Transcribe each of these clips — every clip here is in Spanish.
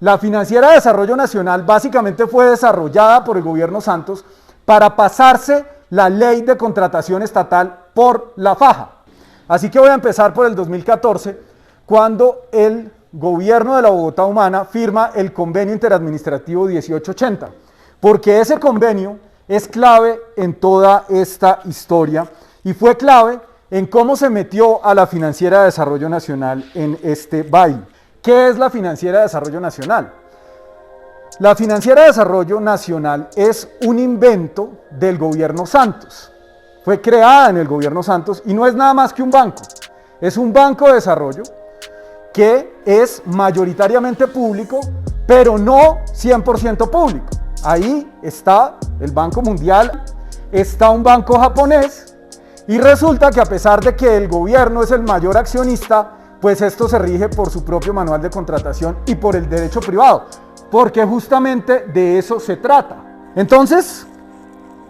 La Financiera de Desarrollo Nacional básicamente fue desarrollada por el gobierno Santos para pasarse la ley de contratación estatal por la faja. Así que voy a empezar por el 2014, cuando el gobierno de la Bogotá Humana firma el convenio interadministrativo 1880, porque ese convenio es clave en toda esta historia y fue clave en cómo se metió a la Financiera de Desarrollo Nacional en este baile. ¿Qué es la Financiera de Desarrollo Nacional? La Financiera de Desarrollo Nacional es un invento del gobierno Santos. Fue creada en el gobierno Santos y no es nada más que un banco. Es un banco de desarrollo que es mayoritariamente público, pero no 100% público. Ahí está el Banco Mundial, está un banco japonés, y resulta que a pesar de que el gobierno es el mayor accionista, pues esto se rige por su propio manual de contratación y por el derecho privado, porque justamente de eso se trata. Entonces,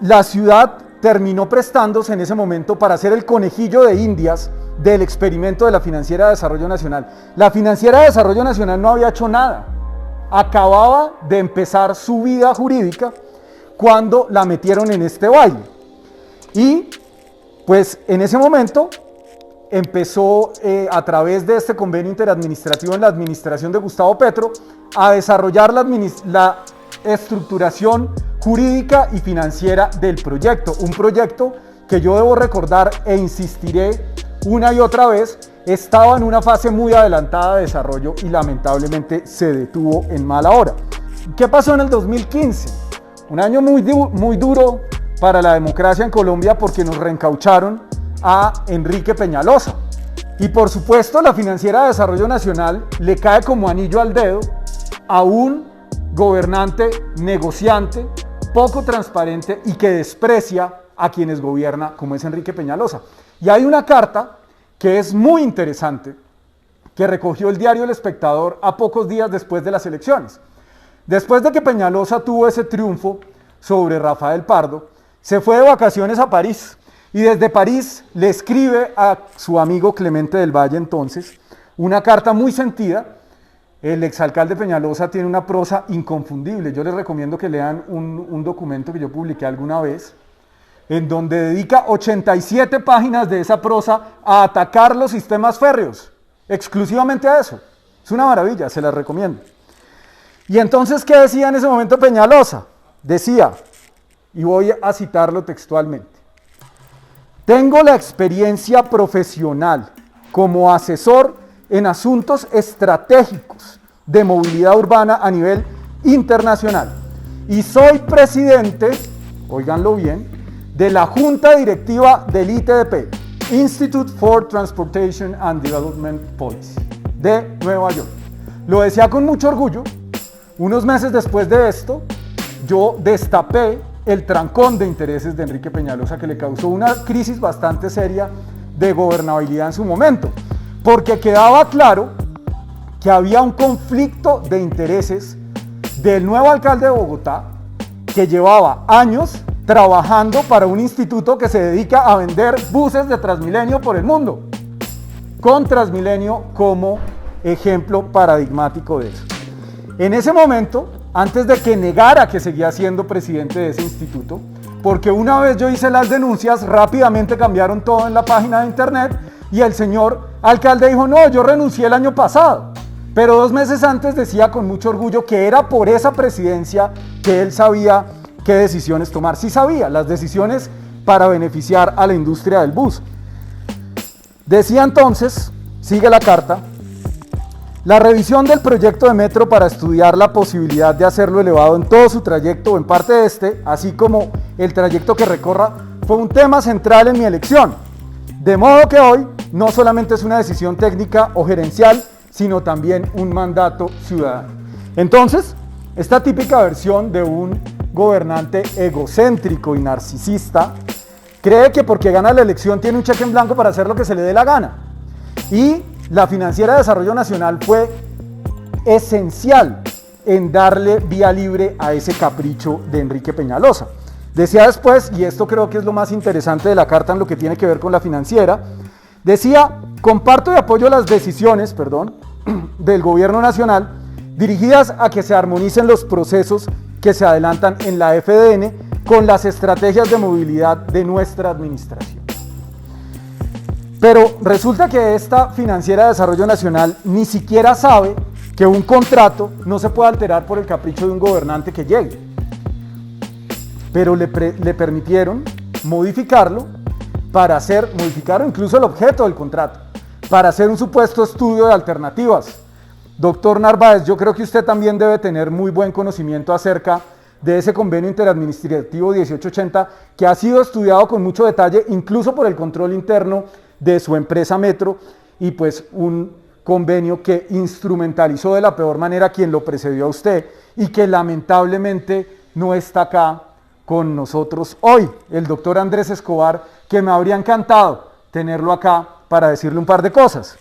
la ciudad terminó prestándose en ese momento para ser el conejillo de indias del experimento de la Financiera de Desarrollo Nacional. La Financiera de Desarrollo Nacional no había hecho nada, acababa de empezar su vida jurídica cuando la metieron en este baile. Y pues en ese momento empezó a través de este convenio interadministrativo en la administración de Gustavo Petro a desarrollar la estructuración jurídica y financiera del proyecto. Un proyecto que yo debo recordar e insistiré una y otra vez, estaba en una fase muy adelantada de desarrollo y lamentablemente se detuvo en mala hora. ¿Qué pasó en el 2015? Un año muy duro para la democracia en Colombia porque nos reencaucharon a Enrique Peñalosa. Y por supuesto la Financiera de Desarrollo Nacional le cae como anillo al dedo a un gobernante negociante, poco transparente y que desprecia a quienes gobierna, como es Enrique Peñalosa. Y hay una carta que es muy interesante, que recogió el diario El Espectador a pocos días después de las elecciones. Después de que Peñalosa tuvo ese triunfo sobre Rafael Pardo, se fue de vacaciones a París y desde París le escribe a su amigo Clemente del Valle entonces una carta muy sentida. El exalcalde Peñalosa tiene una prosa inconfundible. Yo les recomiendo que lean un documento que yo publiqué alguna vez, en donde dedica 87 páginas de esa prosa a atacar los sistemas férreos, exclusivamente a eso. Es una maravilla, se las recomiendo. Y entonces, ¿qué decía en ese momento Peñalosa? Decía, y voy a citarlo textualmente: tengo la experiencia profesional como asesor en asuntos estratégicos de movilidad urbana a nivel internacional y soy presidente, óiganlo bien, de la Junta Directiva del ITDP, Institute for Transportation and Development Policy, de Nueva York. Lo decía con mucho orgullo. Unos meses después de esto, yo destapé el trancón de intereses de Enrique Peñalosa que le causó una crisis bastante seria de gobernabilidad en su momento, porque quedaba claro que había un conflicto de intereses del nuevo alcalde de Bogotá, que llevaba años trabajando para un instituto que se dedica a vender buses de Transmilenio por el mundo, con Transmilenio como ejemplo paradigmático de eso. En ese momento, antes de que negara que seguía siendo presidente de ese instituto, porque una vez yo hice las denuncias, rápidamente cambiaron todo en la página de internet y el señor alcalde dijo, no, yo renuncié el año pasado. Pero 2 meses antes decía con mucho orgullo que era por esa presidencia que él sabía qué decisiones tomar. Sí sabía, las decisiones para beneficiar a la industria del bus. Decía entonces, sigue la carta, la revisión del proyecto de metro para estudiar la posibilidad de hacerlo elevado en todo su trayecto o en parte de este, así como el trayecto que recorra, fue un tema central en mi elección. De modo que hoy no solamente es una decisión técnica o gerencial, sino también un mandato ciudadano. Entonces, esta típica versión de un gobernante egocéntrico y narcisista cree que porque gana la elección tiene un cheque en blanco para hacer lo que se le dé la gana. Y la Financiera de Desarrollo Nacional fue esencial en darle vía libre a ese capricho de Enrique Peñalosa. Decía después, y esto creo que es lo más interesante de la carta en lo que tiene que ver con la financiera, decía, comparto y apoyo las decisiones, del gobierno nacional dirigidas a que se armonicen los procesos que se adelantan en la FDN con las estrategias de movilidad de nuestra administración. Pero resulta que esta Financiera de Desarrollo Nacional ni siquiera sabe que un contrato no se puede alterar por el capricho de un gobernante que llegue. Pero le permitieron modificarlo modificaron incluso el objeto del contrato, para hacer un supuesto estudio de alternativas. Doctor Narváez, yo creo que usted también debe tener muy buen conocimiento acerca de ese convenio interadministrativo 1880 que ha sido estudiado con mucho detalle, incluso por el control interno de su empresa Metro, y pues un convenio que instrumentalizó de la peor manera quien lo precedió a usted y que lamentablemente no está acá con nosotros hoy, el doctor Andrés Escobar, que me habría encantado tenerlo acá para decirle un par de cosas.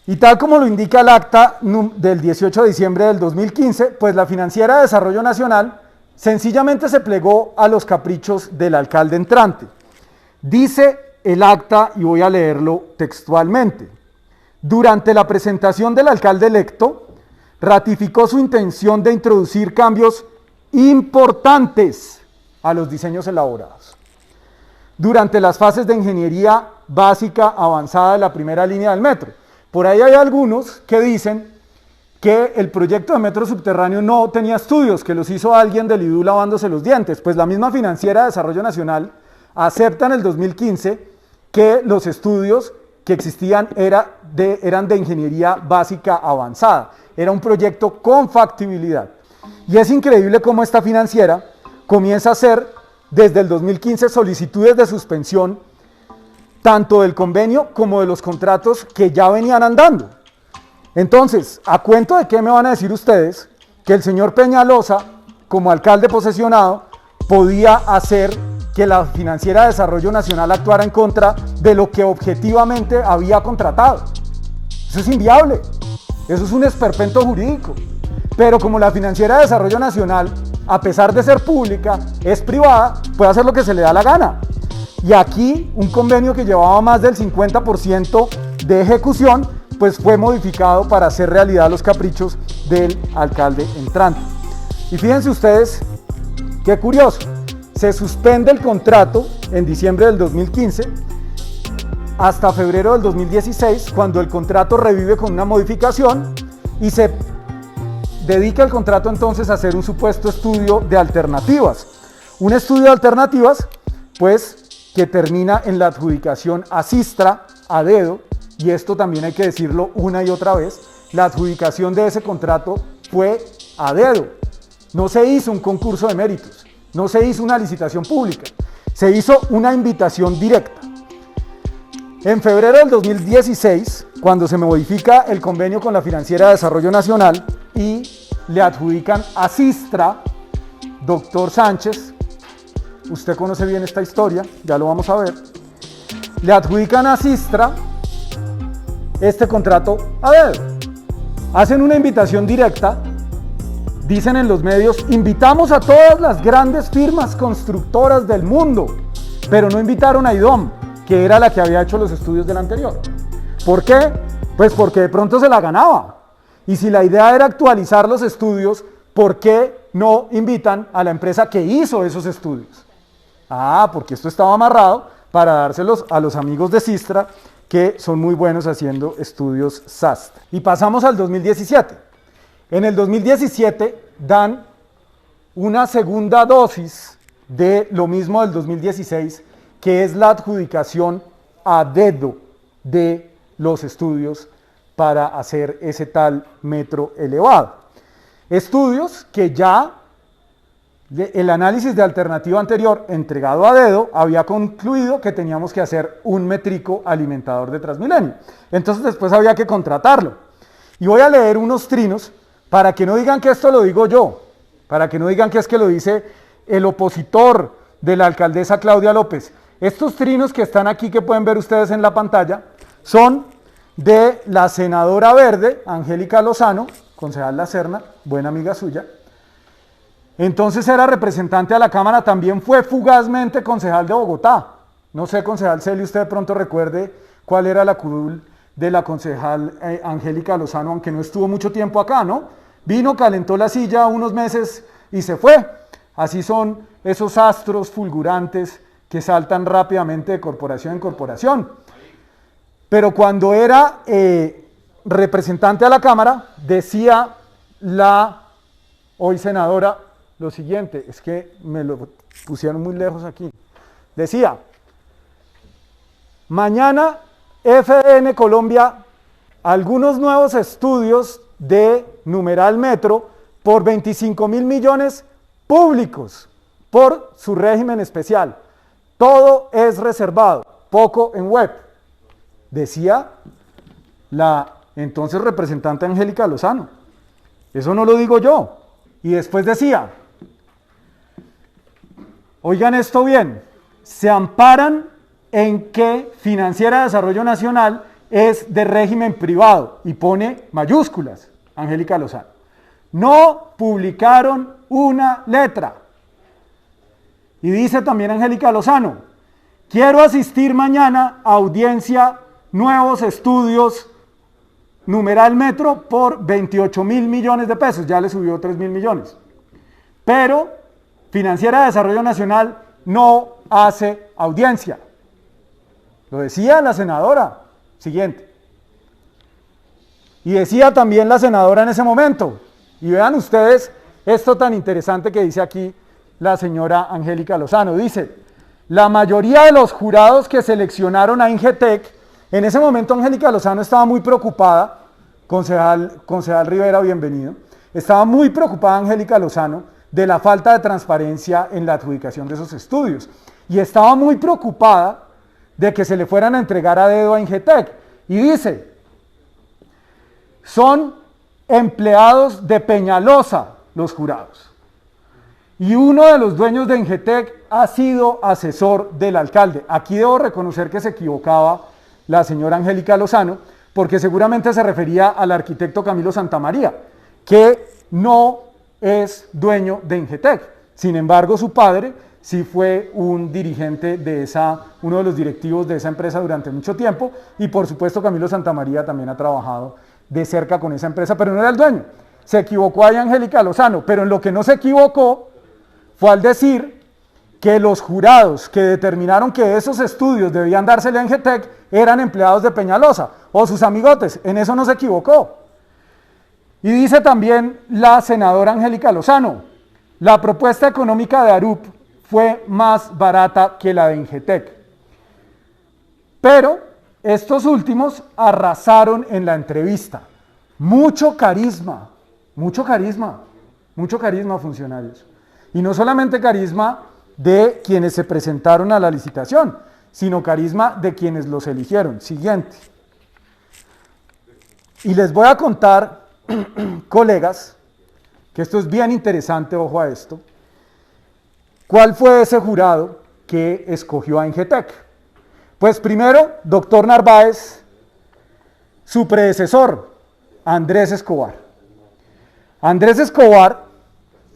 Y tal como lo indica el acta del 18 de diciembre del 2015, pues la Financiera de Desarrollo Nacional sencillamente se plegó a los caprichos del alcalde entrante. Dice el acta, y voy a leerlo textualmente: durante la presentación del alcalde electo, ratificó su intención de introducir cambios importantes a los diseños elaborados. Durante las fases de ingeniería básica avanzada de la primera línea del metro. Por ahí hay algunos que dicen que el proyecto de metro subterráneo no tenía estudios, que los hizo alguien del IDU lavándose los dientes. Pues la misma Financiera de Desarrollo Nacional acepta en el 2015 que los estudios que existían eran de ingeniería básica avanzada. Era un proyecto con factibilidad. Y es increíble cómo esta financiera comienza a hacer desde el 2015 solicitudes de suspensión tanto del convenio como de los contratos que ya venían andando. Entonces, ¿a cuento de qué me van a decir ustedes que el señor Peñalosa, como alcalde posesionado, podía hacer que la Financiera de Desarrollo Nacional actuara en contra de lo que objetivamente había contratado? Eso es inviable, eso es un esperpento jurídico. Pero como la Financiera de Desarrollo Nacional, a pesar de ser pública, es privada, puede hacer lo que se le da la gana. Y aquí un convenio que llevaba más del 50% de ejecución, pues fue modificado para hacer realidad los caprichos del alcalde entrante. Y fíjense ustedes, qué curioso, se suspende el contrato en diciembre del 2015 hasta febrero del 2016, cuando el contrato revive con una modificación y se dedica el contrato entonces a hacer un supuesto estudio de alternativas. Un estudio de alternativas, pues, que termina en la adjudicación a Systra, a dedo, y esto también hay que decirlo una y otra vez, la adjudicación de ese contrato fue a dedo. No se hizo un concurso de méritos, no se hizo una licitación pública, se hizo una invitación directa. En febrero del 2016, cuando se modifica el convenio con la Financiera de Desarrollo Nacional y le adjudican a Systra, doctor Sánchez, usted conoce bien esta historia, ya lo vamos a ver, le adjudican a Systra este contrato a dedo. Hacen una invitación directa, dicen en los medios, invitamos a todas las grandes firmas constructoras del mundo, pero no invitaron a IDOM, que era la que había hecho los estudios del anterior. ¿Por qué? Pues porque de pronto se la ganaba. Y si la idea era actualizar los estudios, ¿por qué no invitan a la empresa que hizo esos estudios? Ah, porque esto estaba amarrado para dárselos a los amigos de Systra, que son muy buenos haciendo estudios SAST. Y pasamos al 2017. En el 2017 dan una segunda dosis de lo mismo del 2016, que es la adjudicación a dedo de los estudios para hacer ese tal metro elevado. Estudios que ya el análisis de alternativa anterior entregado a dedo había concluido que teníamos que hacer un métrico alimentador de Transmilenio. Entonces después había que contratarlo. Y voy a leer unos trinos para que no digan que esto lo digo yo, para que no digan que es que lo dice el opositor de la alcaldesa Claudia López. Estos trinos que están aquí, que pueden ver ustedes en la pantalla, son de la senadora verde, Angélica Lozano, concejal La Serna, buena amiga suya. Entonces era representante a la Cámara, también fue fugazmente concejal de Bogotá. No sé, concejal Celi, usted de pronto recuerde cuál era la curul de la concejal Angélica Lozano, aunque no estuvo mucho tiempo acá, ¿no? Vino, calentó la silla unos meses y se fue. Así son esos astros fulgurantes que saltan rápidamente de corporación en corporación. Pero cuando era representante a la Cámara, decía la hoy senadora lo siguiente, es que me lo pusieron muy lejos aquí. Decía, mañana FDN Colombia, algunos nuevos estudios de numeral metro por 25.000 millones públicos por su régimen especial. Todo es reservado, poco en web. Decía la entonces representante Angélica Lozano. Eso no lo digo yo. Y después decía, oigan esto bien, se amparan en que Financiera de Desarrollo Nacional es de régimen privado y pone mayúsculas, Angélica Lozano. No publicaron una letra. Y dice también Angélica Lozano, quiero asistir mañana a audiencia, nuevos estudios, numeral metro por 28.000 millones de pesos, ya le subió 3.000 millones. Pero Financiera de Desarrollo Nacional no hace audiencia. Lo decía la senadora. Siguiente. Y decía también la senadora en ese momento, y vean ustedes esto tan interesante que dice aquí la señora Angélica Lozano. Dice, la mayoría de los jurados que seleccionaron a Ingetec, en ese momento Angélica Lozano estaba muy preocupada, concejal Rivera, bienvenido, estaba muy preocupada Angélica Lozano de la falta de transparencia en la adjudicación de esos estudios, y estaba muy preocupada de que se le fueran a entregar a dedo a Ingetec, y dice, son empleados de Peñalosa los jurados, y uno de los dueños de Ingetec ha sido asesor del alcalde. Aquí debo reconocer que se equivocaba la señora Angélica Lozano, porque seguramente se refería al arquitecto Camilo Santamaría, que no es dueño de Ingetec. Sin embargo, su padre sí fue un dirigente de uno de los directivos de esa empresa durante mucho tiempo, y por supuesto Camilo Santamaría también ha trabajado de cerca con esa empresa, pero no era el dueño. Se equivocó ahí Angélica Lozano, pero en lo que no se equivocó fue al decir que los jurados que determinaron que esos estudios debían dársele a Ingetec eran empleados de Peñalosa o sus amigotes. En eso no se equivocó. Y dice también la senadora Angélica Lozano, la propuesta económica de Arup fue más barata que la de Ingetec. Pero estos últimos arrasaron en la entrevista. Mucho carisma, funcionarios. Y no solamente carisma de quienes se presentaron a la licitación, sino carisma de quienes los eligieron. Siguiente. Y les voy a contar, colegas, que esto es bien interesante, ojo a esto, ¿cuál fue ese jurado que escogió a Ingetec? Pues primero, doctor Narváez, su predecesor, Andrés Escobar. Andrés Escobar,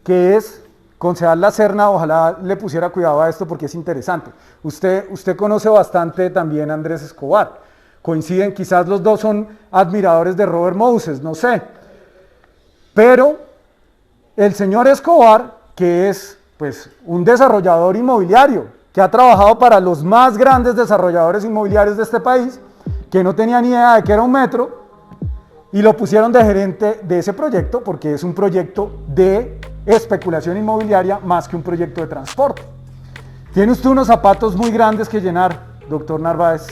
que es concejal La Serna, ojalá le pusiera cuidado a esto porque es interesante. Usted conoce bastante también a Andrés Escobar. Coinciden, quizás los dos son admiradores de Robert Moses, no sé. Pero el señor Escobar, que es pues un desarrollador inmobiliario, que ha trabajado para los más grandes desarrolladores inmobiliarios de este país, que no tenía ni idea de que era un metro, y lo pusieron de gerente de ese proyecto porque es un proyecto de especulación inmobiliaria más que un proyecto de transporte. Tiene usted unos zapatos muy grandes que llenar, doctor Narváez.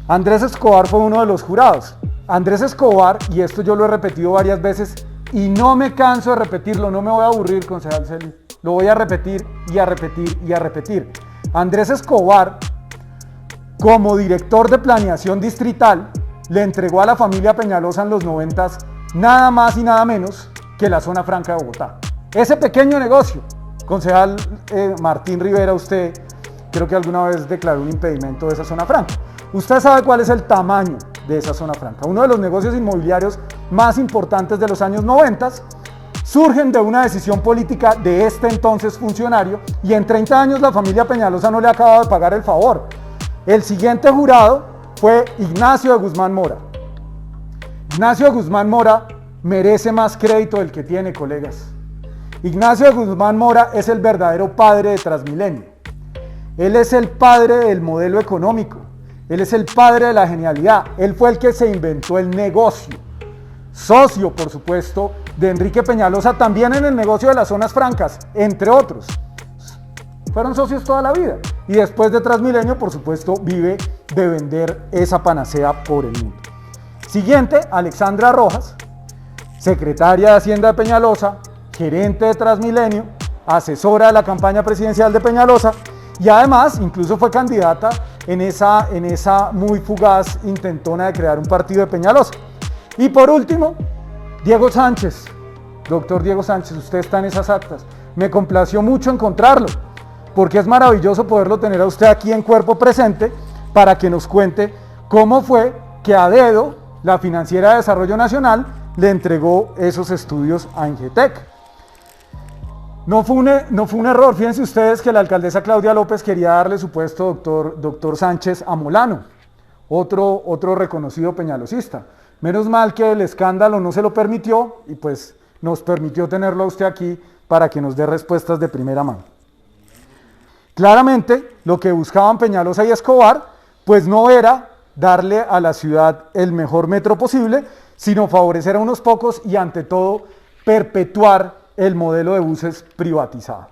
Andrés Escobar fue uno de los jurados. Andrés Escobar, y esto yo lo he repetido varias veces y no me canso de repetirlo, no me voy a aburrir, concejal Celi, lo voy a repetir y a repetir y a repetir. Andrés Escobar, como director de planeación distrital, le entregó a la familia Peñalosa en los 90 nada más y nada menos que la zona franca de Bogotá. Ese pequeño negocio, concejal Martín Rivera, usted creo que alguna vez declaró un impedimento de esa zona franca. Usted sabe cuál es el tamaño de esa zona franca. Uno de los negocios inmobiliarios más importantes de los años 90 surgen de una decisión política de este entonces funcionario, y en 30 años la familia Peñalosa no le ha acabado de pagar el favor. El siguiente jurado fue Ignacio de Guzmán Mora. Ignacio de Guzmán Mora merece más crédito del que tiene, colegas. Ignacio de Guzmán Mora es el verdadero padre de Transmilenio. Él es el padre del modelo económico. Él es el padre de la genialidad. Él fue el que se inventó el negocio. Socio, por supuesto, de Enrique Peñalosa, también en el negocio de las zonas francas, entre otros. Fueron socios toda la vida. Y después de Transmilenio, por supuesto, vive de vender esa panacea por el mundo. Siguiente, Alexandra Rojas, secretaria de Hacienda de Peñalosa, gerente de Transmilenio, asesora de la campaña presidencial de Peñalosa y además incluso fue candidata en esa muy fugaz intentona de crear un partido de Peñalosa. Y por último, Diego Sánchez. Doctor Diego Sánchez, usted está en esas actas. Me complació mucho encontrarlo, porque es maravilloso poderlo tener a usted aquí en cuerpo presente para que nos cuente cómo fue que a dedo la Financiera de Desarrollo Nacional le entregó esos estudios a Ingetec. No fue un error, fíjense ustedes que la alcaldesa Claudia López quería darle su puesto, doctor Sánchez, a Molano, otro reconocido peñalosista. Menos mal que el escándalo no se lo permitió y pues nos permitió tenerlo a usted aquí para que nos dé respuestas de primera mano. Claramente lo que buscaban Peñalosa y Escobar pues no era darle a la ciudad el mejor metro posible, sino favorecer a unos pocos y ante todo perpetuar el modelo de buses privatizado.